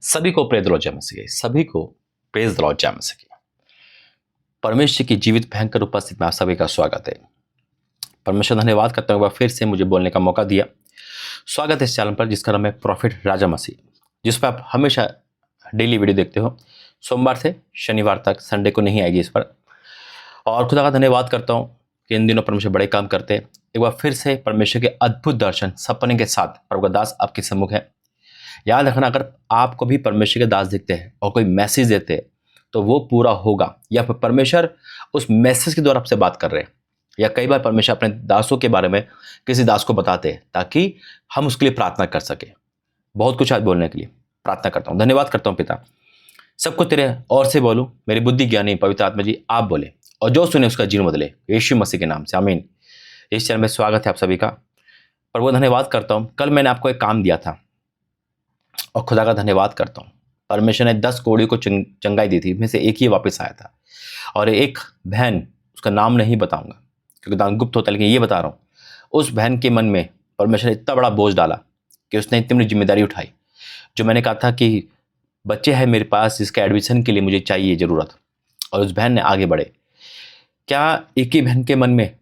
सभी को praise the Lord जय मसीह की। सभी को प्रेज द लॉर्ड जय मसीह की। परमेश्वर की जीवित भयंकर उपस्थिति में आप सभी का स्वागत है। परमेश्वर धन्यवाद करता हूँ फिर से मुझे बोलने का मौका दिया। स्वागत है इस चैनल पर जिसका नाम है प्रॉफिट राजा मसीह, जिस पर आप हमेशा डेली वीडियो देखते हो। सोमवार से शनिवार तक, संडे को नहीं आएगी इस पर। और खुदा का धन्यवाद करता हूँ कि इन दिनों परमेश्वर बड़े काम करते हैं। एक बार फिर से परमेश्वर के अद्भुत दर्शन सपने के साथ प्रभु का दास आपके सम्मुख है। याद रखना, अगर आपको भी परमेश्वर के दास दिखते हैं और कोई मैसेज देते हैं तो वो पूरा होगा, या फिर परमेश्वर उस मैसेज के द्वारा आपसे बात कर रहे हैं, या कई बार परमेश्वर अपने दासों के बारे में किसी दास को बताते हैं ताकि हम उसके लिए प्रार्थना कर सके। बहुत कुछ आज बोलने के लिए प्रार्थना करता हूँ। धन्यवाद करता हूँ पिता, सबको तेरे और से बोलूँ। मेरी बुद्धि ज्ञानी पवित्र आत्मा जी आप बोले, और जो सुने उसका जीवन बदले, यीशु मसीह के नाम से आमीन। इस चैनल में स्वागत है आप सभी का। प्रभु धन्यवाद करता हूँ। कल मैंने आपको एक काम दिया था और खुदा का धन्यवाद करता हूँ। परमेश्वर ने 10 कोड़ियों को चंगाई दी थी, में से एक ही वापस आया था। और एक बहन, उसका नाम नहीं बताऊंगा क्योंकि दान गुप्त होता है, लेकिन ये बता रहा हूँ, उस बहन के मन में परमेश्वर ने इतना बड़ा बोझ डाला कि उसने इतनी बड़ी जिम्मेदारी उठाई। जो मैंने कहा था कि बच्चे हैं मेरे पास जिसके एडमिशन के लिए मुझे चाहिए ज़रूरत, और उस बहन ने आगे बढ़े। क्या एक ही बहन के मन में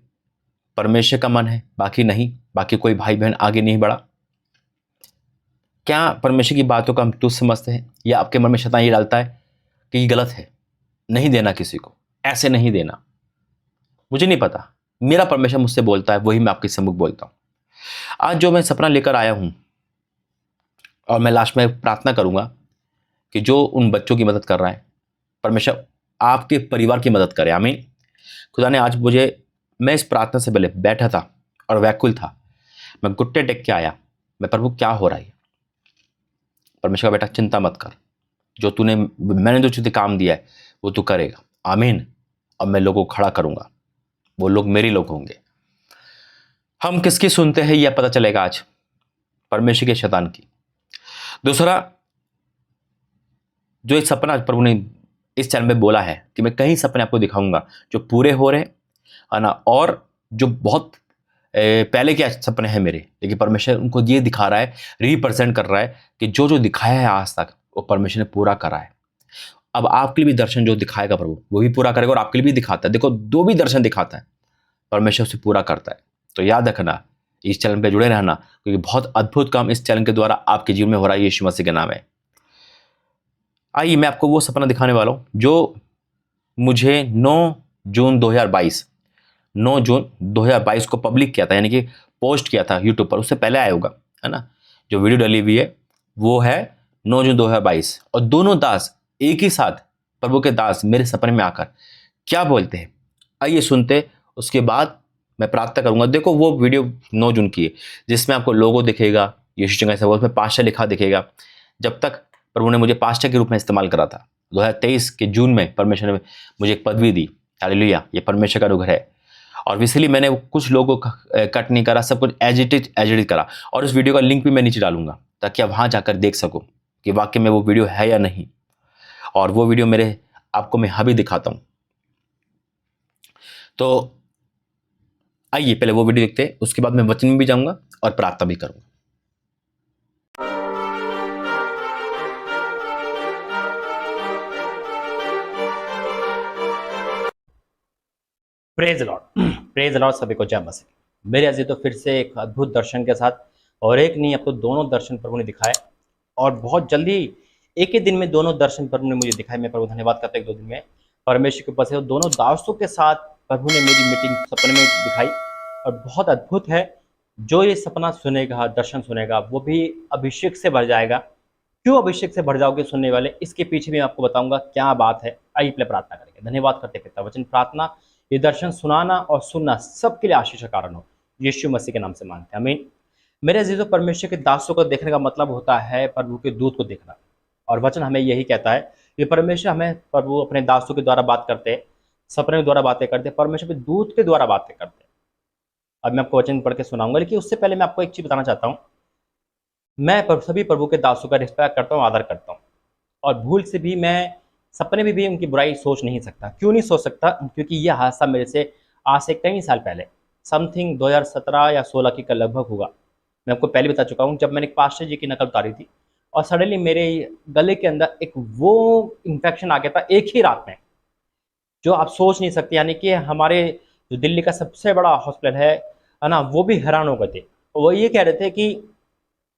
परमेश्वर का मन है, बाकी नहीं? बाकी कोई भाई बहन आगे नहीं बढ़ा? क्या परमेश्वर की बातों को हम तुच्छ समझते हैं, या आपके मन में शैतान ये डालता है कि ये गलत है, नहीं देना किसी को, ऐसे नहीं देना? मुझे नहीं पता, मेरा परमेश्वर मुझसे बोलता है, वही मैं आपके सम्मुख बोलता हूँ। आज जो मैं सपना लेकर आया हूँ, और मैं लास्ट में प्रार्थना करूंगा कि जो उन बच्चों की मदद कर रहा है, परमेश्वर आपके परिवार की मदद करे, आमीन। खुदा ने आज मुझे, मैं इस प्रार्थना से पहले बैठा था और व्याकुल था, मैं घुटने टेक के आया। मैं प्रभु क्या हो रहा है? परमेश्वर का बेटा चिंता मत कर, जो मैंने जो तुझे काम दिया है वो तू करेगा, आमीन। और मैं लोगों को खड़ा करूंगा, वो लोग मेरे लोग होंगे। हम किसकी सुनते हैं यह पता चलेगा आज, परमेश्वर के शैतान की। दूसरा, जो एक सपना प्रभु ने इस चैनल में बोला है कि मैं कई सपने आपको दिखाऊंगा जो पूरे हो रहे हैं ना, और जो बहुत पहले के सपने हैं मेरे, लेकिन परमेश्वर उनको ये दिखा रहा है, रिप्रेजेंट कर रहा है कि जो जो दिखाया है आज तक वो परमेश्वर ने पूरा करा है। अब आपके लिए भी दर्शन जो दिखाएगा प्रभु वो भी पूरा करेगा, और आपके लिए भी दिखाता है। देखो, 2 भी दर्शन दिखाता है, परमेश्वर उसे पूरा करता है। तो याद रखना, इस चैनल पे जुड़े रहना, क्योंकि बहुत अद्भुत काम इस चैनल के द्वारा आपके जीवन में हो रहा है। यीशु मसीह के नाम है। आइए मैं आपको वो सपना दिखाने वाला हूँ जो मुझे 9 जून 2022 को पब्लिक किया था, यानी कि पोस्ट किया था यूट्यूब पर। उससे पहले आया होगा, है ना। जो वीडियो डली हुई है वो है 9 जून 2022, और दोनों दास एक ही साथ, प्रभु के दास मेरे सपने में आकर क्या बोलते हैं, आइए सुनते। उसके बाद मैं प्रार्थना करूंगा। देखो, वो वीडियो 9 जून की है जिसमें आपको लोगो दिखेगा, यीशु चंगाई से, उसमें पास्टर लिखा दिखेगा। जब तक प्रभु ने मुझे पास्टर के रूप में इस्तेमाल करा था, 2023 के जून में परमेश्वर ने मुझे एक पदवी दी। हालेलुया, ये परमेश्वर का अनुग्रह है। और इसलिए मैंने कुछ लोगों का कट नहीं करा, सब कुछ एज इट इज करा। और उस वीडियो का लिंक भी मैं नीचे डालूंगा ताकि आप वहां जाकर देख सको कि वाकई में वो वीडियो है या नहीं। और वो वीडियो मेरे आपको मैं अभी दिखाता हूं। तो आइए पहले वो वीडियो देखते हैं, उसके बाद मैं वचन में भी जाऊंगा और प्रार्थना भी करूंगा। प्रेज लॉर्ड सभी को जय मसीह। मेरे अजीज, तो फिर से एक अद्भुत दर्शन के साथ, और एक नहीं, अब तो दोनों दर्शन प्रभु ने दिखाए, और बहुत जल्दी एक ही दिन में दोनों दर्शन प्रभु ने मुझे दिखाए। मैं प्रभु धन्यवाद करता हूँ, 2 दिन में परमेश्वर के ऊपर से दोनों दासों के साथ प्रभु ने मेरी मीटिंग सपने में दिखाई, और बहुत अद्भुत है। जो ये सपना सुनेगा, दर्शन सुनेगा, वो भी अभिषेक से भर जाएगा। क्यों अभिषेक से भर जाओगे सुनने वाले, इसके पीछे भी मैं आपको बताऊंगा क्या बात है। आइए पहले प्रार्थना करेंगे। धन्यवाद करते पिता, वचन प्रार्थना, ये दर्शन सुनाना और सुनना सबके लिए आशीष का कारण हो, यीशु मसीह के नाम से मांगते हैं, आमीन। मेरे अजीजों, परमेश्वर के दासों को देखने का मतलब होता है प्रभु के दूत को देखना, और वचन हमें यही कहता है कि परमेश्वर हमें, प्रभु अपने दासों के द्वारा बात करते हैं, सपने के द्वारा बातें करते हैं, परमेश्वर के दूत के द्वारा बातें करते हैं। अब मैं आपको वचन पढ़ के सुनाऊंगा, लेकिन उससे पहले मैं आपको एक चीज बताना चाहता हूँ। मैं सभी प्रभु के दासों का रिस्पेक्ट करता हूँ, आदर करता हूँ, और भूल से भी मैं सपने में भी उनकी बुराई सोच नहीं सकता। क्यों नहीं सोच सकता? क्योंकि यह हादसा मेरे से आज से कई साल पहले, समथिंग 2017 या 16 की का लगभग होगा। मैं आपको पहले बता चुका हूँ, जब मैंने एक पास्टर जी की नकल उतारी थी, और सडनली मेरे गले के अंदर एक वो इन्फेक्शन आ गया था एक ही रात में, जो आप सोच नहीं सकते। यानी कि हमारे जो दिल्ली का सबसे बड़ा हॉस्पिटल है ना, वो भी हैरान हो गए थे। वो ये कह रहे थे कि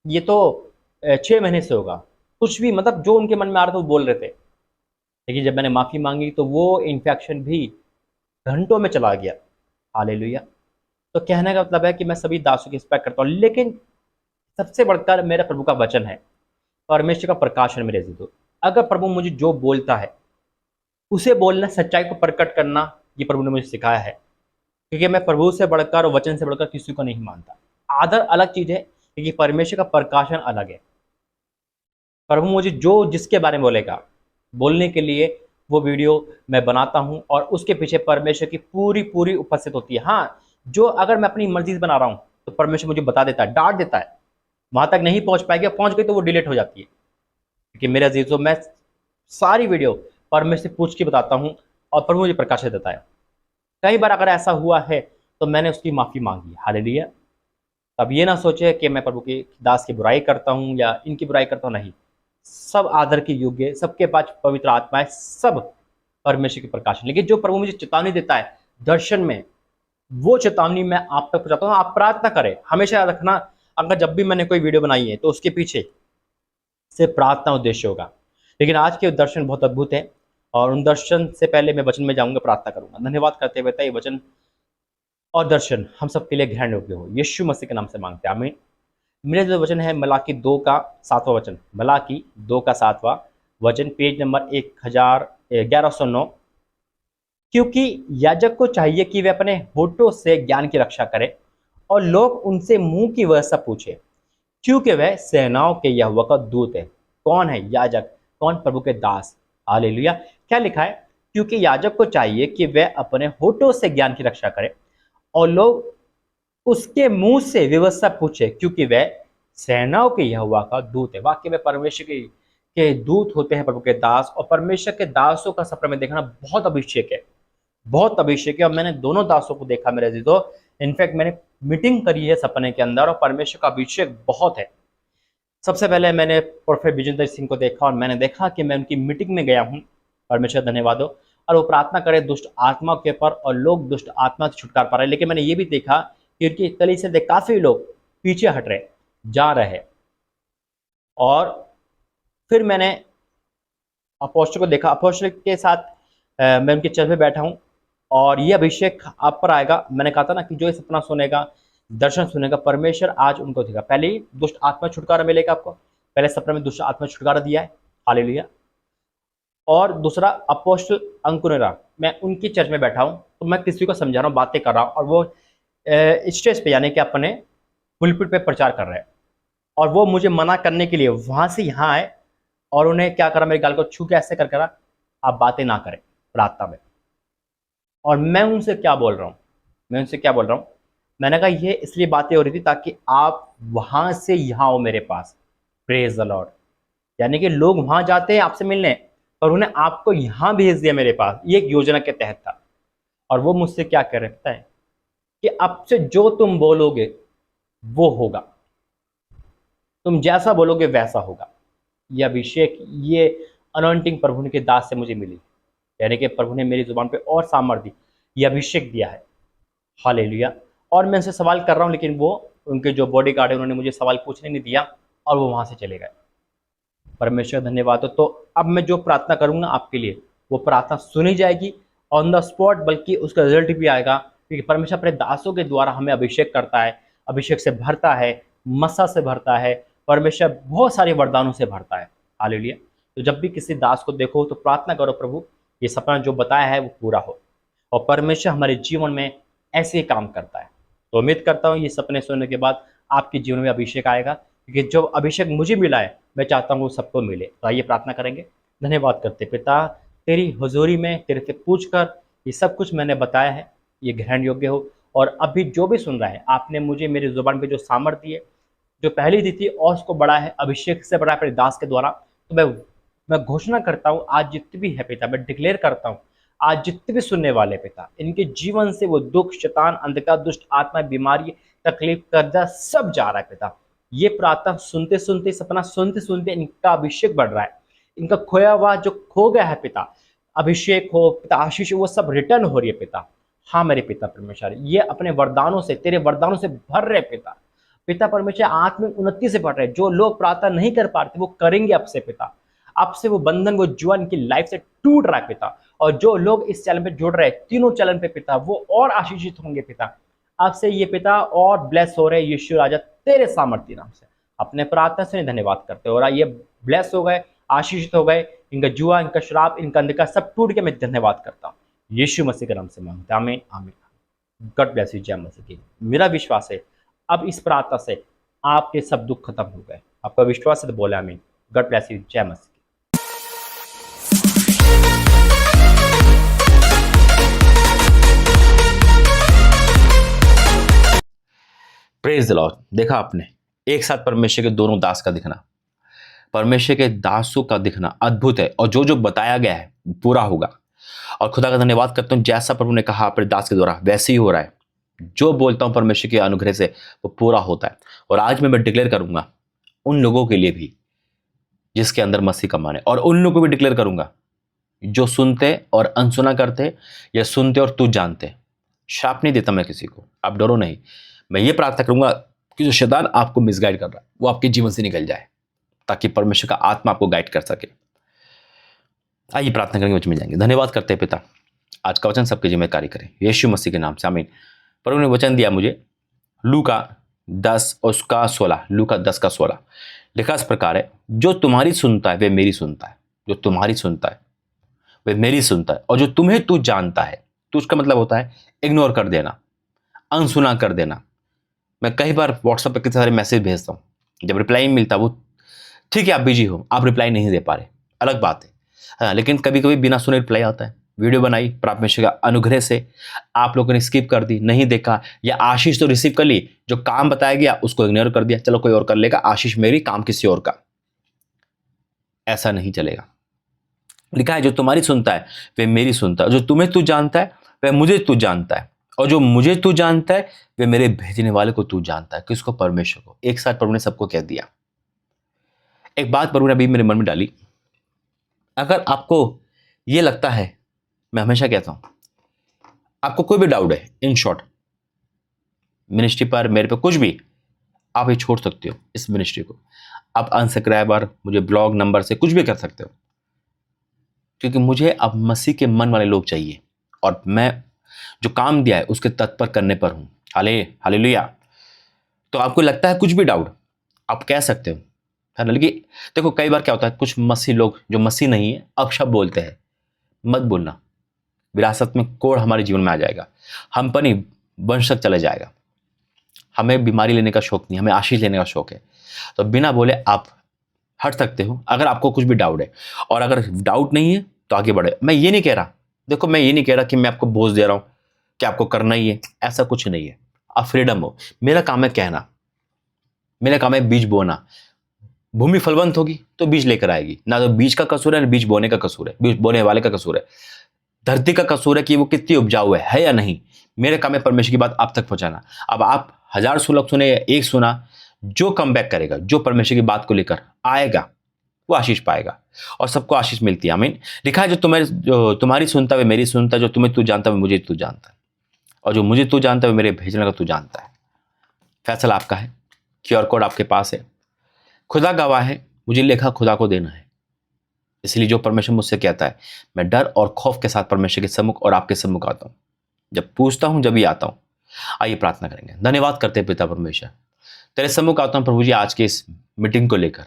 ये तो 6 महीने से होगा, कुछ भी मतलब जो उनके मन में आ रहा था वो बोल रहे थे। लेकिन जब मैंने माफ़ी मांगी तो वो इन्फेक्शन भी घंटों में चला गया। हालेलुया। तो कहने का मतलब है कि मैं सभी दासों की रिस्पेक्ट करता हूँ, लेकिन सबसे बढ़कर मेरा प्रभु का वचन है, परमेश्वर का प्रकाश है मेरे अजीजों। अगर प्रभु मुझे जो बोलता है उसे बोलना, सच्चाई को प्रकट करना, ये प्रभु ने मुझे सिखाया है। क्योंकि मैं प्रभु से बढ़कर और वचन से बढ़कर किसी को नहीं मानता। आदर अलग चीज़ है, क्योंकि परमेश्वर का प्रकाशन अलग है। प्रभु मुझे जो जिसके बारे में बोलेगा, बोलने के लिए वो वीडियो मैं बनाता हूँ और उसके पीछे परमेश्वर की पूरी पूरी उपस्थित होती है। हाँ, जो अगर मैं अपनी मर्जी से बना रहा हूँ तो परमेश्वर मुझे बता देता है, डांट देता है, वहाँ तक नहीं पहुँच पाएगी, पहुँच गई तो वो डिलीट हो जाती है। क्योंकि मेरे अजीजों, मैं सारी वीडियो परमेश्वर से पूछ के बताता हूँ और प्रभु मुझे प्रकाशित देता है। कई बार अगर ऐसा हुआ है तो मैंने उसकी माफ़ी मांगी। हालेलुया। अब ये ना सोचे कि मैं प्रभु की दास की बुराई करता हूँ या इनकी बुराई करता हूँ, नहीं। सब आदर के योग्य, सबके पास पवित्र आत्मा है, सब परमेश्वर के प्रकाश है। लेकिन जो प्रभु मुझे चेतावनी देता है दर्शन में, वो चेतावनी मैं आप तक पहुंचाता हूँ। आप प्रार्थना करें, हमेशा याद रखना, अगर जब भी मैंने कोई वीडियो बनाई है तो उसके पीछे से प्रार्थना उद्देश्य होगा। लेकिन आज के दर्शन बहुत अद्भुत हैं और उन दर्शन से पहले मैं वचन में जाऊंगा, प्रार्थना करूंगा। धन्यवाद करते हुए ये वचन और दर्शन हम सबके लिए ग्रहण योग्य हो, यीशु मसीह के नाम से मांगते हैं, आमीन। मेरा जो वचन है मलाकी 2 का 7वां वचन, मलाकी 2 का 7वां वचन, पेज नंबर 1109। क्योंकि याजक को चाहिए कि वे अपने होठों से ज्ञान की रक्षा करें और लोग उनसे मुंह की व्यवस्था पूछे, क्योंकि वह सेनाओं के यहोवा का दूत है। कौन है याजक? कौन? प्रभु के दास। हालेलुया। क्या लिखा है? क्योंकि याजक को चाहिए कि वह अपने होठों से ज्ञान की रक्षा करे और लोग उसके मुंह से व्यवस्था पूछे, क्योंकि वह सेनाओं के यहोवा का दूत है। वाक्य में परमेश्वर के दूत होते हैं प्रभु के दास, और परमेश्वर के दासों का सफर में देखना बहुत अभिषेक है, बहुत अभिषेक है। और मैंने दोनों दासों को देखा मेरे अजीजों। इनफैक्ट मैंने मीटिंग करी है सपने के अंदर, और परमेश्वर का अभिषेक बहुत है। सबसे पहले मैंने प्रोफेट विजेंद्र सिंह को देखा और मैंने देखा कि मैं उनकी मीटिंग में गया हूँ, परमेश्वर धन्यवाद हो, और वो प्रार्थना करे दुष्ट आत्मा के ऊपर और लोग दुष्ट आत्मा से छुटकारा पा रहे हैं। लेकिन मैंने ये भी देखा कि उनकी कलीसिया से काफ़ी लोग पीछे हट रहे, जा रहे। और फिर मैंने अपोस्टल को देखा, अपोस्टल के साथ मैं उनके चर्च में बैठा हूँ और ये अभिषेक आप पर आएगा। मैंने कहा था ना कि जो ये सपना सुनेगा, दर्शन सुनेगा, परमेश्वर आज उनको देगा। पहले ही दुष्ट आत्मा छुटकारा मिलेगा आपको, पहले सपने में दुष्ट आत्मा छुटकारा दिया है, हालेलुया। और दूसरा अपोस्टल अंकुरेरा, मैं उनकी चर्च में बैठा हूँ तो मैं किसी को समझा रहा हूँ, बातें कर रहा हूँ, और वो स्टेज पे यानी कि अपने पुलपिट पे प्रचार कर रहे हैं, और वो मुझे मना करने के लिए वहाँ से यहाँ आए और उन्हें क्या करा, मेरे गाल को छू के ऐसे कर करा, आप बातें ना करें प्रार्थना में। और मैं उनसे क्या बोल रहा हूँ, मैंने कहा ये इसलिए बातें हो रही थी ताकि आप वहाँ से यहाँ आओ मेरे पास। Praise the Lord. यानी कि लोग वहाँ जाते हैं आपसे मिलने, पर उन्हें आपको यहाँ भेज दिया मेरे पास। ये एक योजना के तहत था। और वो मुझसे क्या कह रहे पता है, कि अब से जो तुम बोलोगे वो होगा, तुम जैसा बोलोगे वैसा होगा। ये अभिषेक, ये अनॉइंटिंग प्रभु के दास से मुझे मिली, यानी कि प्रभु ने मेरी जुबान पे और सामर्थ्य दी, ये अभिषेक दिया है। हालेलुया। और मैं उनसे सवाल कर रहा हूँ, लेकिन वो उनके जो बॉडी गार्ड है उन्होंने मुझे सवाल पूछने नहीं दिया और वो वहाँ से चले गए। परमेश्वर धन्यवाद हो। तो अब मैं जो प्रार्थना करूँगा आपके लिए, वो प्रार्थना सुनी जाएगी ऑन द स्पॉट, बल्कि उसका रिजल्ट भी आएगा, क्योंकि परमेश्वर अपने दासों के द्वारा हमें अभिषेक करता है, अभिषेक से भरता है, मसा से भरता है, परमेश्वर बहुत सारे वरदानों से भरता है। हालेलुया। तो जब भी किसी दास को देखो तो प्रार्थना करो, प्रभु ये सपना जो बताया है वो पूरा हो, और परमेश्वर हमारे जीवन में ऐसे ही काम करता है। तो उम्मीद करता हूँ ये सपने सुनने के बाद आपके जीवन में अभिषेक आएगा, क्योंकि जो अभिषेक मुझे मिला है मैं चाहता हूँ वो सबको मिले। तो आइए प्रार्थना करेंगे। धन्यवाद करते पिता, तेरी हुजूरी में तेरे से पूछ कर ये सब कुछ मैंने बताया है, ये ग्रहण योग्य हो। और अभी जो भी सुन रहा है, आपने मुझे मेरी जुबान पे जो सामर्थ्य है, जो पहले दी थी और उसको बढ़ा है, अभिषेक से बढ़ा है अपने दास के द्वारा। तो मैं घोषणा करता हूँ आज जितने भी है पिता, मैं डिक्लेयर करता हूँ आज जितने भी सुनने वाले पिता, इनके जीवन से वो दुख, शैतान, अंधकार, दुष्ट आत्मा, बीमारी, तकलीफ, कर्जा सब जा रहा है पिता। ये प्रार्थना सुनते सुनते, सपना सुनते सुनते इनका अभिषेक बढ़ रहा है, इनका खोया हुआ जो खो गया है पिता, अभिषेक हो पिता, आशीष हो, वो सब रिटर्न हो रही है पिता। हाँ मेरे पिता परमेश्वर, ये अपने वरदानों से, तेरे वरदानों से भर रहे पिता। पिता परमेश्वर आत्मिक उन्नति से बढ़ रहे, जो लोग प्रार्थना नहीं कर पाते वो करेंगे अब से पिता। अब से वो बंधन, वो जुआ इनकी लाइफ से टूट रहा है पिता। और जो लोग इस चैनल पे जुड़ रहे हैं, तीनों चैनल पे पिता, वो और आशीषित होंगे पिता। अब से ये पिता और ब्लेस हो रहे यीशु राजा तेरे सामर्थ्य नाम से। अपने प्रार्थना से धन्यवाद करते हो, और ये ब्लेस हो गए, आशीषित हो गए, इनका जुआ, इनका शराब, इनका अंधकार सब टूट के मैं धन्यवाद करता हूँ यीशु मसीह के नाम से मांगता हूं। आमीन आमीन। God bless you. जय मसीह की। मेरा विश्वास है अब इस प्रार्थना से आपके सब दुख खत्म हो गए। आपका विश्वास है तो बोले आमीन। God bless you. जय मसीह। Praise the Lord. देखा आपने एक साथ परमेश्वर के दोनों दास का दिखना, परमेश्वर के दासों का दिखना अद्भुत है, और जो जो बताया गया है पूरा होगा। और खुदा का धन्यवाद करता हूं, जैसा प्रभु ने कहा अपने दास के द्वारा वैसे ही हो रहा है। जो बोलता हूं परमेश्वर के अनुग्रह से वो पूरा होता है। और आज मैं डिक्लेयर करूंगा उन लोगों के लिए भी जिसके अंदर मसीह का मन है, और उन लोगों को भी डिक्लेयर करूंगा जो सुनते और अनसुना करते, या सुनते और तुझ जानते। श्राप नहीं देता मैं किसी को, आप डरो नहीं। मैं ये प्रार्थना करूंगा कि जो शैतान आपको मिसगाइड कर रहा है वो आपके जीवन से निकल जाए, ताकि परमेश्वर का आत्मा आपको गाइड कर सके। आइए प्रार्थना करेंगे, वचन में जाएंगे। धन्यवाद करते हैं पिता, आज का वचन सबके जीवन में कार्य करें यीशु मसीह के नाम से आमीन। प्रभु ने वचन दिया मुझे लूका 10 और उसका 16, लूका 10 का 16 लिखा इस प्रकार है, जो तुम्हारी सुनता है वे मेरी सुनता है, जो तुम्हारी सुनता है वे मेरी सुनता है, और जो तुम्हें तू जानता है, तो उसका मतलब होता है इग्नोर कर देना, अनसुना कर देना। मैं कई बार व्हाट्सएप पर कितने सारे मैसेज भेजता हूँ, जब रिप्लाई नहीं मिलता, वो ठीक है आप बिजी हो, आप रिप्लाई नहीं दे पा रहे, अलग बात है। हाँ, लेकिन कभी कभी बिना सुने रिप्लाई आता है। वीडियो बनाई परमेश्वर का अनुग्रह से, आप लोगों ने स्किप कर दी, नहीं देखा, या आशीष तो रिसीव कर ली, जो काम बताया गया उसको इग्नोर कर दिया, चलो कोई और कर लेगा, आशीष मेरी, काम किसी और का। ऐसा नहीं चलेगा। लिखा है जो तुम्हारी सुनता है वे मेरी सुनता है, जो तुम्हें तू जानता है वह मुझे तू जानता है, और जो मुझे तू जानता है वे मेरे भेजने वाले को तू जानता है। किसको? परमेश्वर को। एक साथ प्रभु ने सबको कह दिया। एक बात प्रभु ने अभी मेरे मन में डाली, अगर आपको ये लगता है, मैं हमेशा कहता हूं, आपको कोई भी डाउट है, इन शॉर्ट मिनिस्ट्री पर, मेरे पे कुछ भी, आप ये छोड़ सकते हो इस मिनिस्ट्री को। आप अनसब्सक्राइबर, मुझे ब्लॉग नंबर से कुछ भी कर सकते हो, क्योंकि मुझे अब मसीह के मन वाले लोग चाहिए, और मैं जो काम दिया है उसके तत्पर करने पर हूं। हालेलुया। तो आपको लगता है कुछ भी डाउट, आप कह सकते हो, है ना। लेकिन देखो कई बार क्या होता है, कुछ मसीह लोग जो मसीह नहीं है अपशब्द बोलते हैं। मत बोलना, विरासत में कोड़ हमारे जीवन में आ जाएगा, हम पर नहीं वंश तक चले जाएगा। हमें बीमारी लेने का शौक नहीं, हमें आशीष लेने का शौक है। तो बिना बोले आप हट सकते हो अगर आपको कुछ भी डाउट है, और अगर डाउट नहीं है तो आगे बढ़े। मैं ये नहीं कह रहा, देखो मैं ये नहीं कह रहा कि मैं आपको बोझ दे रहा हूं कि आपको करना ही है, ऐसा कुछ नहीं है। आप फ्रीडम हो। मेरा काम है कहना, मेरा काम है बीज बोना। भूमि फलवंत होगी तो बीज लेकर आएगी, ना तो बीज का कसूर है ना बीज बोने का कसूर है, बीज बोने वाले का कसूर है। धरती का कसूर है कि वो कितनी उपजाऊ है या नहीं। मेरे काम है परमेश्वर की बात आप तक पहुंचाना। अब आप 1000 सुलग सुने या एक सुना, जो कम बैक करेगा, जो परमेश्वर की बात को लेकर आएगा, वो आशीष पाएगा, और सबको आशीष मिलती है। आमीन। लिखा है जो तुम्हारी सुनता है मेरी सुनता है, जो तुम्हें तू जानता है मुझे तू जानता है, और जो मुझे तू जानता है मेरे भेजने का तू जानता है। फैसला आपका है, क्यूआर कोड आपके पास है। खुदा गवाह है, मुझे लेखा खुदा को देना है। इसलिए जो परमेश्वर मुझसे कहता है, मैं डर और खौफ के साथ परमेश्वर के सम्मुख और आपके सम्मुख आता हूँ। जब पूछता हूँ जब ही आता हूँ। आइए प्रार्थना करेंगे। धन्यवाद करते हैं पिता परमेश्वर, तेरे सम्मुख आता हूँ प्रभु जी आज के इस मीटिंग को लेकर।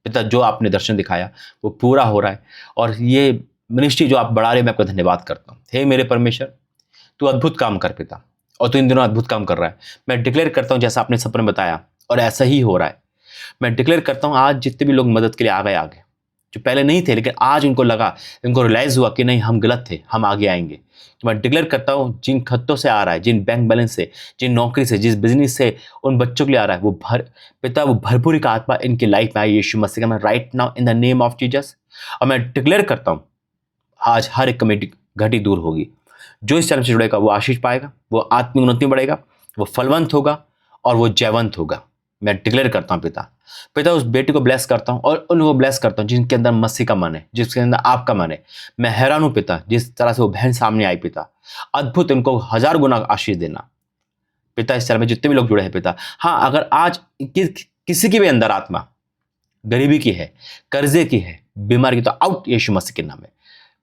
पिता जो आपने दर्शन दिखाया वो पूरा हो रहा है, और ये मिनिस्ट्री जो आप बढ़ा रहे हैं, मैं आपका धन्यवाद करता हूँ। हे मेरे परमेश्वर, तू अद्भुत काम कर पिता, और तू इन दिनों अद्भुत काम कर रहा है। मैं डिक्लेयर करता हूँ जैसा आपने सपने में बताया, और ऐसा ही हो रहा है। मैं डिक्लेयर करता हूँ आज जितने भी लोग मदद के लिए आ गए, आगे जो पहले नहीं थे, लेकिन आज उनको लगा, इनको रियलाइज हुआ कि नहीं हम गलत थे, हम आगे आएंगे। तो मैं डिक्लेयर करता हूँ जिन खत्तों से आ रहा है, जिन बैंक बैलेंस से, जिन नौकरी से, जिस बिजनेस से उन बच्चों के लिए आ रहा है, वो पिता वो भरपूरी का आत्मा इनकी लाइफ में आए यीशु मसीह का मैं right now in the name of Jesus. और मैं डिक्लेयर करता हूँ आज हर एक कमेटी घटी दूर होगी। जो इस चैनल से जुड़ेगा वो आशीष पाएगा, वो आत्मिक उन्नति बढ़ेगा, वो फलवंत होगा, और वो जयवंत होगा। मैं डिक्लेयर करता हूँ पिता, पिता उस बेटी को ब्लेस करता हूँ और उनको ब्लेस करता हूँ जिनके अंदर मसीह का मन है, जिसके अंदर आपका मन है। मैं हैरान हूँ पिता, जिस तरह से वो बहन सामने आई पिता, अद्भुत, इनको 1000 गुना आशीष देना पिता। इस तरह में जितने भी लोग जुड़े हैं पिता, हाँ, अगर आज किसी की भी अंदर आत्मा गरीबी की है, कर्जे की है, बीमारी की, तो आउट यीशु मसीह के नाम में,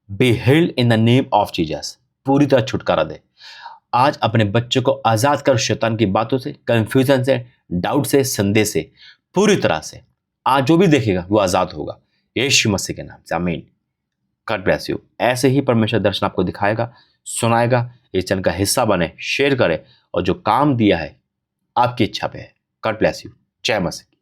be healed in the name of Jesus. पूरी तरह छुटकारा दे। आज अपने बच्चों को आजाद कर शैतान की बातों से, कंफ्यूजन से, डाउट से, संदेह से, पूरी तरह से। आज जो भी देखेगा वो आजाद होगा यीशु मसीह के नाम से, आमीन। God bless you. ऐसे ही परमेश्वर दर्शन आपको दिखाएगा, सुनाएगा। इस चैनल का हिस्सा बने, शेयर करें, और जो काम दिया है आपकी इच्छा पे है। God bless you. जय मसीह।